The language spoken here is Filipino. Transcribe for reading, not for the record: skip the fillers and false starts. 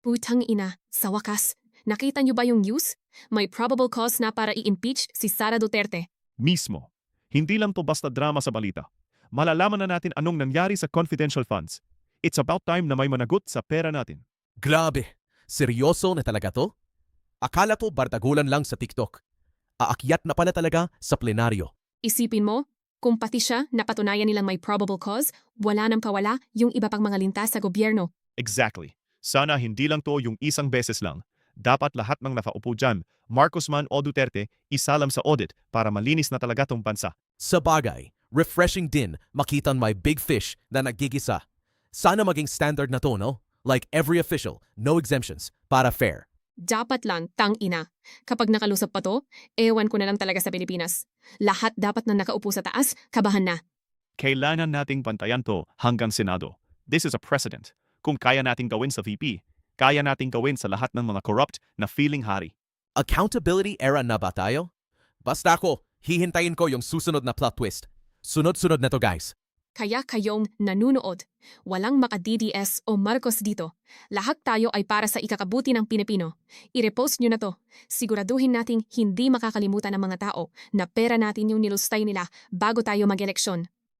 Putang ina, sa wakas. Nakita niyo ba yung news? May probable cause na para i-impeach si Sara Duterte. Mismo. Hindi lang to basta drama sa balita. Malalaman na natin anong nangyari sa confidential funds. It's about time na may managot sa pera natin. Grabe! Seryoso na talaga to? Akala to bardagulan lang sa TikTok. Aakyat na pala talaga sa plenaryo. Isipin mo, kung pati siya napatunayan nilang may probable cause, wala nang kawala yung iba pang mga lintas sa gobyerno. Exactly. Sana hindi lang to yung isang beses lang. Dapat lahat ng nakaupo dyan, Marcos man o Duterte, isalam sa audit para malinis na talaga tong bansa. Sa bagay, refreshing din makitan may big fish na nagigisa. Sana maging standard na to, no? Like every official, no exemptions, para fair. Dapat lang, tang ina. Kapag nakalusap pa to, ewan ko na lang talaga sa Pilipinas. Lahat dapat na nakaupo sa taas, kabahan na. Kailangan nating pantayan to hanggang Senado. This is a precedent. Kung kaya nating gawin sa VP, kaya nating gawin sa lahat ng mga corrupt na feeling hari. Accountability era na ba tayo? Basta ako, hihintayin ko yung susunod na plot twist. Sunod-sunod na to, guys. Kaya kayong nanunood, walang maka-DDS o Marcos dito. Lahat tayo ay para sa ikakabuti ng Pilipino. I-repost nyo na to. Siguraduhin nating hindi makakalimutan ng mga tao na pera natin yung nilustay nila bago tayo mag-eleksyon.